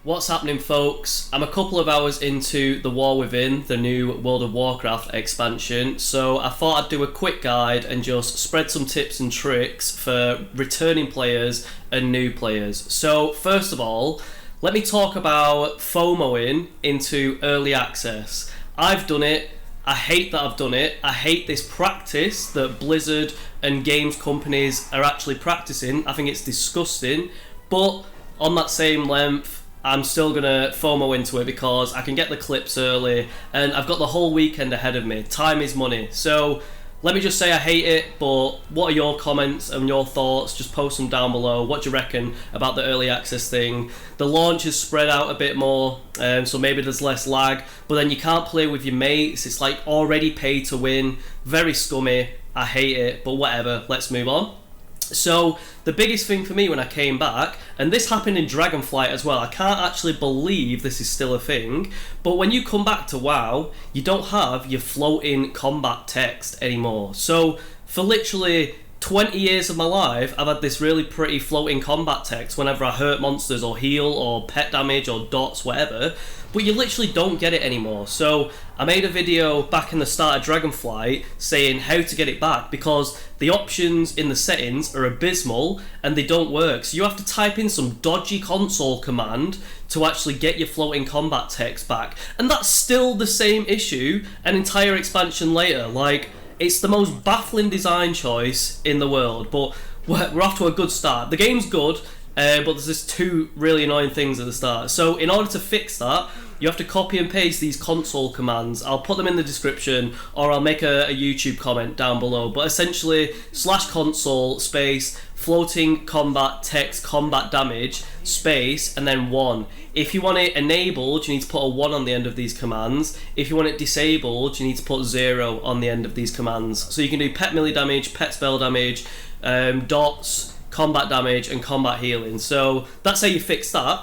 What's happening, folks? I'm a couple of hours into the War Within, the new World of Warcraft expansion, so I thought I'd do a quick guide and just spread some tips and tricks for returning players and new players. So first of all, let me talk about FOMOing into early access. I've done it. I hate that I've done it. I hate this practice that Blizzard and games companies are actually practicing. I think it's disgusting, but on that same length, I'm still going to FOMO into it because I can get the clips early and I've got the whole weekend ahead of me. Time is money. So let me just say I hate it, but what are your comments and your thoughts? Just post them down below. What do you reckon about the early access thing? The launch is spread out a bit more, so maybe there's less lag, but then you can't play with your mates. It's like already pay to win. Very scummy. I hate it, but whatever. Let's move on. So the biggest thing for me when I came back, and this happened in Dragonflight as well, I can't actually believe this is still a thing, but when you come back to WoW, you don't have your floating combat text anymore. So for literally 20 years of my life, I've had this really pretty floating combat text whenever I hurt monsters or heal or pet damage or dots, whatever, but you literally don't get it anymore. So I made a video back in the start of Dragonflight saying how to get it back because the options in the settings are abysmal and they don't work. So you have to type in some dodgy console command to actually get your floating combat text back. And that's still the same issue an entire expansion later. Like, it's the most baffling design choice in the world, but we're off to a good start. The game's good, but there's just two really annoying things at the start. So in order to fix that, you have to copy and paste these console commands. I'll put them in the description, or I'll make a YouTube comment down below. But essentially, /console space floating combat text combat damage space and then 1. If you want it enabled, you need to put a 1 on the end of these commands. If you want it disabled, you need to put 0 on the end of these commands. So you can do pet melee damage, pet spell damage, dots, combat damage, and combat healing. So that's how you fix that.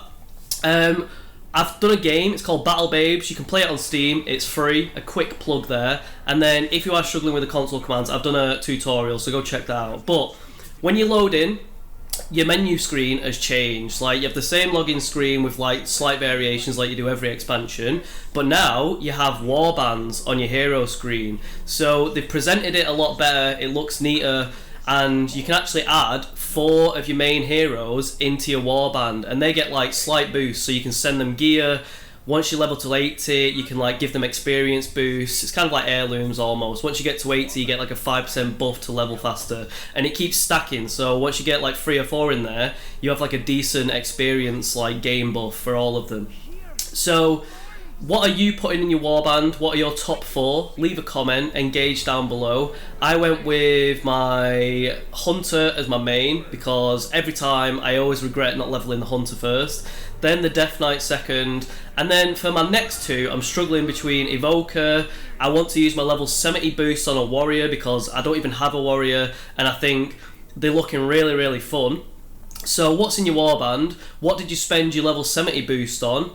I've done a game, it's called Battle Babes. You can play it on Steam, it's free, a quick plug there. And then if you are struggling with the console commands, I've done a tutorial, so go check that out. But when you load in, your menu screen has changed. Like, you have the same login screen with like slight variations like you do every expansion, but now you have Warbands on your hero screen. So they've presented it a lot better, it looks neater, and you can actually add 4 of your main heroes into your warband, and they get like slight boosts, so you can send them gear. Once you level to 80, you can like give them experience boosts. It's kind of like heirlooms almost. Once you get to 80, you get like a 5% buff to level faster, and it keeps stacking. So once you get like 3 or 4 in there, you have like a decent experience like game buff for all of them. So what are you putting in your warband? What are your top 4? Leave a comment, engage down below. I went with my hunter as my main because every time I always regret not leveling the hunter first, then the death knight second, and then for my next 2 I'm struggling between evoker. I want to use my level 70 boost on a warrior because I don't even have a warrior and I think they're looking really fun. So what's in your warband? What did you spend your level 70 boost on?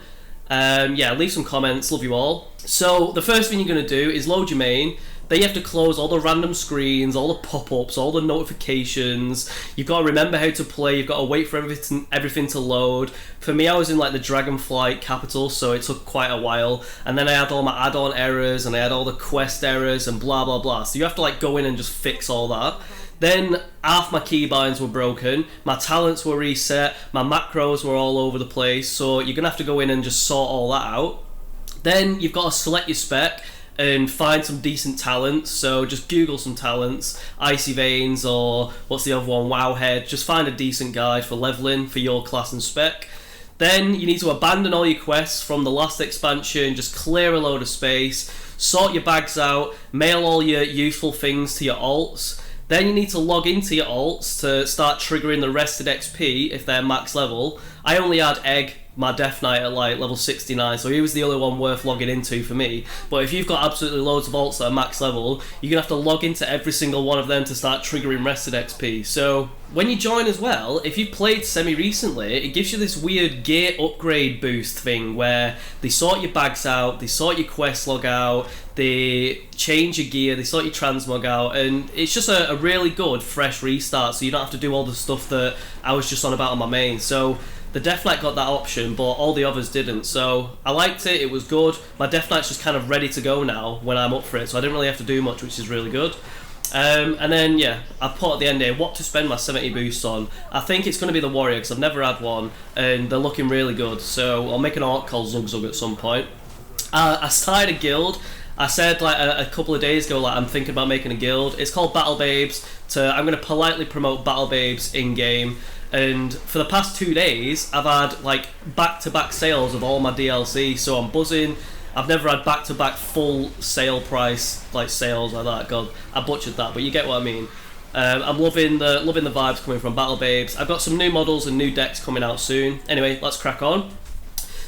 Yeah, leave some comments, love you all. So the first thing you're going to do is load your main. Then you have to close all the random screens, all the pop-ups, all the notifications. You've got to remember how to play, you've got to wait for everything to load. For me, I was in like the Dragonflight capital, so it took quite a while. And then I had all my add-on errors, and I had all the quest errors, and blah blah blah. So you have to like go in and just fix all that. Then half my keybinds were broken, my talents were reset, my macros were all over the place, so you're going to have to go in and just sort all that out. Then you've got to select your spec and find some decent talents, so just Google some talents, Icy Veins or what's the other one, Wow Head, just find a decent guide for leveling for your class and spec. Then you need to abandon all your quests from the last expansion, just clear a load of space, sort your bags out, mail all your useful things to your alts. Then you need to log into your alts to start triggering the rested XP if they're max level. I only had Egg, my Death Knight, at like level 69, so he was the only one worth logging into for me. But if you've got absolutely loads of alts that are max level, you're going to have to log into every single one of them to start triggering rested XP. So when you join as well, if you've played semi-recently, it gives you this weird gear upgrade boost thing where they sort your bags out, they sort your quest log out, they change your gear, they sort your transmog out, and it's just a really good fresh restart, so you don't have to do all the stuff that I was just on about on my main. So The Death Knight got that option, but all the others didn't. So I liked it. It was good. My Death Knight's just kind of ready to go now when I'm up for it, so I didn't really have to do much, which is really good. And then, yeah, I've put at the end here what to spend my 70 boosts on. I think it's going to be the Warrior, because I've never had one, and they're looking really good. So I'll make an orc called Zug Zug at some point. I started a guild. I said like a couple of days ago, like I'm thinking about making a guild. It's called Battle Babes. I'm going to politely promote Battle Babes in game. And for the past 2 days, I've had like back-to-back sales of all my DLC, so I'm buzzing. I've never had back-to-back full sale price like sales like that. God, I butchered that, but you get what I mean. I'm loving the vibes coming from Battle Babes. I've got some new models and new decks coming out soon. Anyway, let's crack on.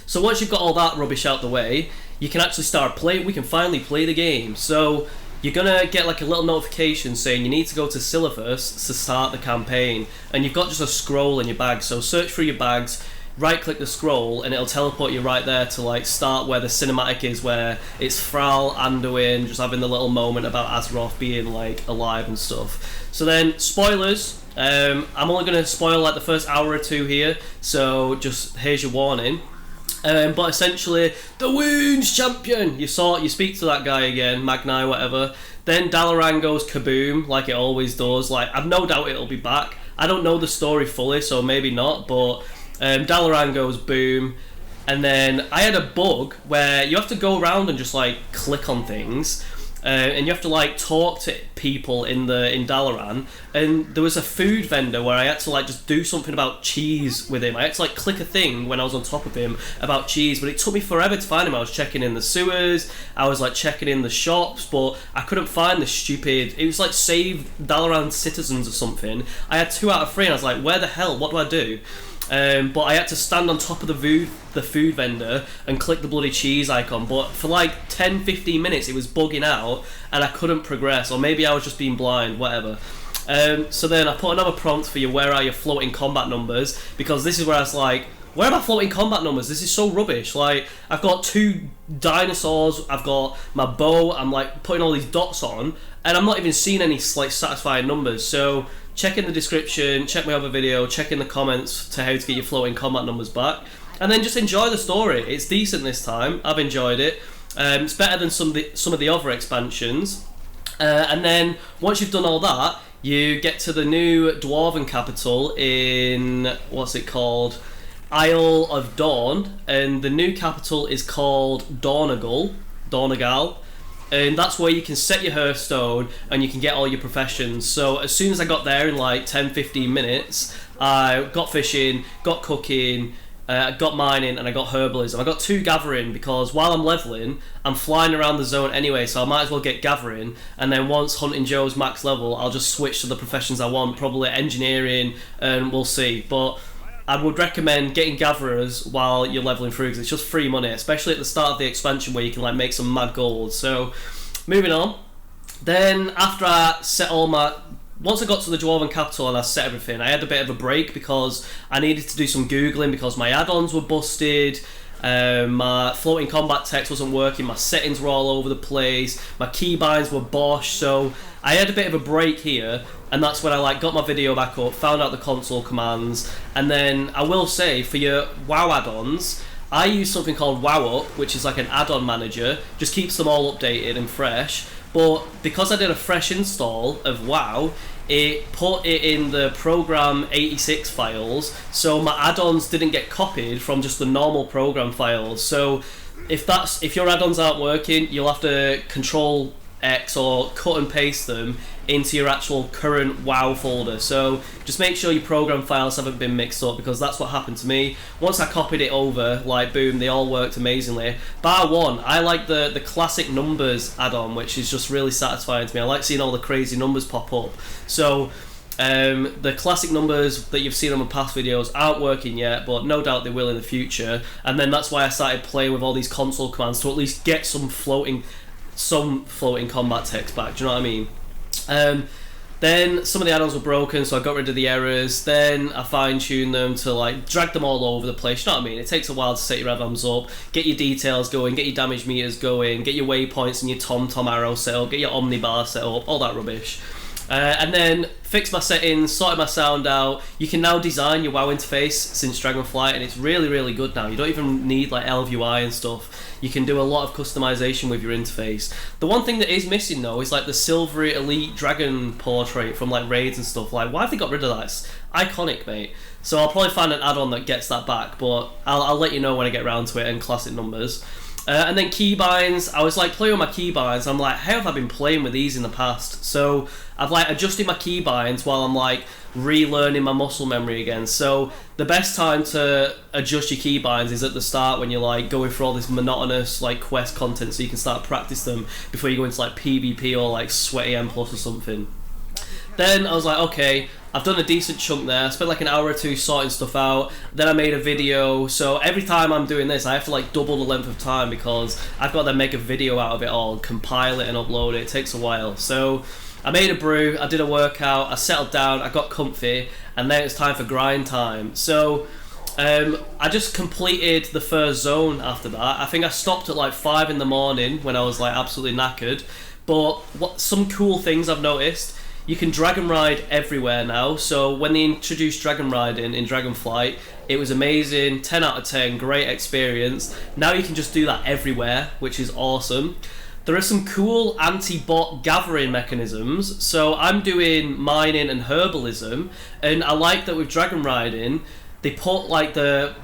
So once you've got all that rubbish out the way, you can actually start playing. We can finally play the game. So you're gonna get like a little notification saying you need to go to Silithus to start the campaign, and you've got just a scroll in your bag. So search through your bags, right click the scroll, and it'll teleport you right there to like start where the cinematic is, where it's Thrall, Anduin, just having the little moment about Azeroth being like alive and stuff. So then spoilers. I'm only gonna spoil like the first hour or two here, so just here's your warning. But essentially, the Wounds Champion! You speak to that guy again, Magnai, whatever. Then Dalaran goes kaboom, like it always does. Like, I've no doubt it'll be back. I don't know the story fully, so maybe not, but Dalaran goes boom. And then I had a bug where you have to go around and just like click on things. And you have to like talk to people in Dalaran, and there was a food vendor where I had to like just do something about cheese with him. I had to like click a thing when I was on top of him about cheese, but it took me forever to find him. I was checking in the sewers, I was like checking in the shops, but I couldn't find the stupid. It was like Save Dalaran Citizens or something. I had 2 out of 3, and I was like, where the hell? What do I do? But I had to stand on top of the food vendor and click the bloody cheese icon, but for like 10-15 minutes it was bugging out and I couldn't progress, or maybe I was just being blind, whatever. So then I put another prompt for you, where are your floating combat numbers, because this is where I was like, where are my floating combat numbers? This is so rubbish. Like, I've got 2 dinosaurs, I've got my bow, I'm like putting all these dots on, and I'm not even seeing any like satisfying numbers. So check in the description, check my other video, check in the comments to how to get your floating combat numbers back, and then just enjoy the story. It's decent this time. I've enjoyed it. It's better than some of the other expansions. And then once you've done all that, you get to the new Dwarven capital in, what's it called? Isle of Dawn, and the new capital is called Donegal, and that's where you can set your Hearthstone and you can get all your professions. So as soon as I got there in like 10-15 minutes, I got fishing, got cooking, got mining, and I got herbalism. I got 2 gathering, because while I'm leveling, I'm flying around the zone anyway, so I might as well get gathering, and then once Hunting Joe's max level, I'll just switch to the professions I want, probably engineering, and we'll see. But I would recommend getting gatherers while you're leveling through, because it's just free money, especially at the start of the expansion where you can like make some mad gold. So moving on, then after I set once I got to the Dwarven capital and I set everything, I had a bit of a break because I needed to do some googling, because my add-ons were busted, my floating combat text wasn't working, my settings were all over the place, my keybinds were bosh. So I had a bit of a break here, and that's when I like got my video back up, found out the console commands. And then I will say, for your WoW add-ons, I use something called WoW Up, which is like an add-on manager, just keeps them all updated and fresh. But because I did a fresh install of WoW, it put it in the program 86 files, so my add-ons didn't get copied from just the normal program files. So if your add-ons aren't working, you'll have to Control X or cut and paste them into your actual current WoW folder. So just make sure your program files haven't been mixed up, because that's what happened to me. Once I copied it over, like boom, they all worked amazingly. Bar one, I like the classic numbers add-on, which is just really satisfying to me. I like seeing all the crazy numbers pop up. So the classic numbers that you've seen on my past videos aren't working yet, but no doubt they will in the future. And then that's why I started playing with all these console commands, to at least get some floating combat text back. Do you know what I mean? Then some of the add-ons were broken, so I got rid of the errors. Then I fine-tuned them to like drag them all over the place. You know what I mean? It takes a while to set your add-ons up, get your details going, get your damage meters going, get your waypoints and your tom arrow set up, get your omnibar set up, all that rubbish. And then fixed my settings, sorted my sound out. You can now design your WoW interface since Dragonflight, and it's really, really good now. You don't even need like LVI and stuff. You can do a lot of customization with your interface. The one thing that is missing though is like the silvery elite dragon portrait from like raids and stuff. Like, why have they got rid of that? It's iconic, mate. So I'll probably find an add-on that gets that back, but I'll let you know when I get around to it and classic numbers. And then keybinds, I was like playing with my keybinds. I'm like, how have I been playing with these in the past? So I've like adjusted my keybinds while I'm like relearning my muscle memory again. So the best time to adjust your keybinds is at the start when you're like going through all this monotonous like quest content, so you can start practice them before you go into like PvP or like sweaty M+ or something. Then I was like, okay, I've done a decent chunk there. I spent like an hour or two sorting stuff out. Then I made a video. So every time I'm doing this, I have to like double the length of time because I've got to make a video out of it all, compile it and upload it. It takes a while. So I made a brew, I did a workout, I settled down, I got comfy, and then it's time for grind time. So I just completed the first zone after that. I think I stopped at like 5 in the morning when I was like absolutely knackered. But some cool things I've noticed. You can dragon ride everywhere now. So when they introduced dragon riding in Dragonflight, it was amazing, 10 out of 10, great experience. Now you can just do that everywhere, which is awesome. There are some cool anti-bot gathering mechanisms. So I'm doing mining and herbalism, and I like that with dragon riding, they put like the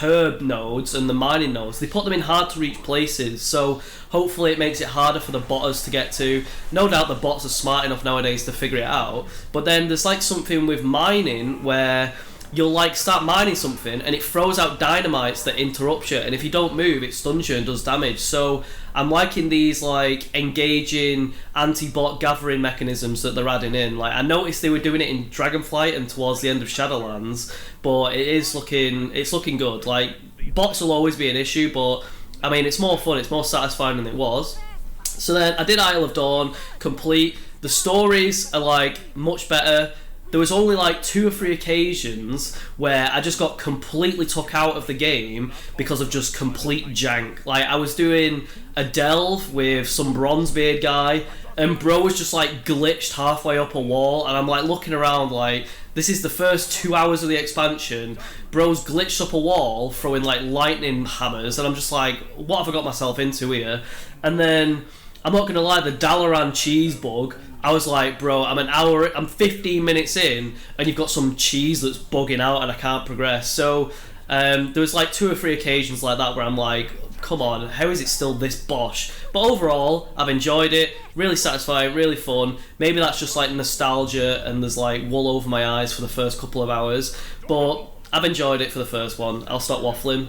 herb nodes and the mining nodes, they put them in hard to reach places, so hopefully it makes it harder for the botters to get to. No doubt the bots are smart enough nowadays to figure it out, but then there's like something with mining where you'll like start mining something and it throws out dynamites that interrupt you, and if you don't move it stuns you and does damage. So I'm liking these like engaging anti-bot gathering mechanisms that they're adding in. Like I noticed they were doing it in Dragonflight and towards the end of Shadowlands, but it's looking good. Like bots will always be an issue, but I mean it's more fun, it's more satisfying than it was. So then I did Isle of Dawn complete. The stories are like much better. There was only like 2 or 3 occasions where I just got completely took out of the game because of just complete jank. Like I was doing a delve with some Bronzebeard guy, and bro was just like glitched halfway up a wall, and I'm like looking around like, this is the first 2 hours of the expansion, bro's glitched up a wall throwing like lightning hammers, and I'm just like, what have I got myself into here? And then, I'm not gonna lie, the Dalaran cheese bug, I was like, bro, I'm 15 minutes in, and you've got some cheese that's bugging out and I can't progress. So there was like 2 or 3 occasions like that where I'm like, come on, how is it still this bosh? But overall, I've enjoyed it, really satisfying, really fun. Maybe that's just like nostalgia and there's like wool over my eyes for the first couple of hours, but I've enjoyed it for the first one. I'll stop waffling.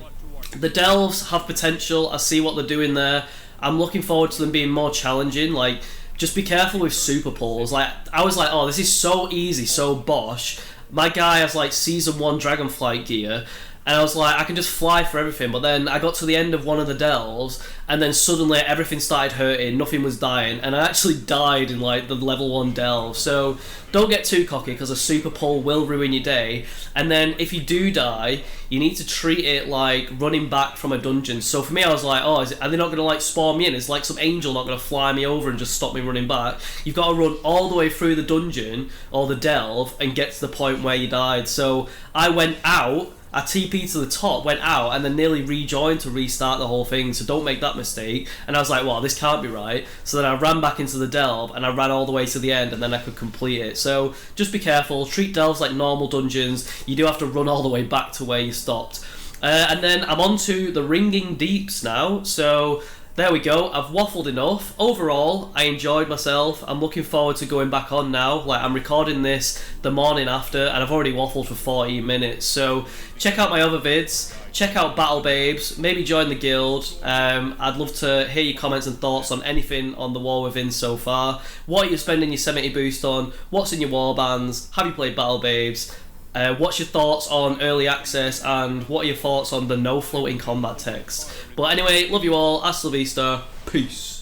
The delves have potential, I see what they're doing there. I'm looking forward to them being more challenging. Like, just be careful with super pulls. Like, I was like, oh, this is so easy, so bosh. My guy has like season 1 Dragonflight gear, and I was like, I can just fly for everything. But then I got to the end of one of the delves, and then suddenly everything started hurting, nothing was dying, and I actually died in like the level 1 delve. So don't get too cocky, because a super pull will ruin your day. And then if you do die, you need to treat it like running back from a dungeon. So for me, I was like, oh, are they not going to like spawn me in? Is like some angel not going to fly me over and just stop me running back? You've got to run all the way through the dungeon or the delve and get to the point where you died. So I went out, I TP'd to the top, went out, and then nearly rejoined to restart the whole thing, so don't make that mistake. And I was like, well, this can't be right. So then I ran back into the delve, and I ran all the way to the end, and then I could complete it. So just be careful, treat delves like normal dungeons. You do have to run all the way back to where you stopped. And then I'm on to the Ringing Deeps now, so there we go. I've waffled enough. Overall, I enjoyed myself. I'm looking forward to going back on now. Like, I'm recording this the morning after, and I've already waffled for 14 minutes. So check out my other vids. Check out Battle Babes. Maybe join the guild. I'd love to hear your comments and thoughts on anything on the War Within so far. What are you spending your 70 boost on? What's in your Warbands? Have you played Battle Babes? What's your thoughts on early access, and what are your thoughts on the no floating combat text? But anyway, love you all, hasta la vista, peace.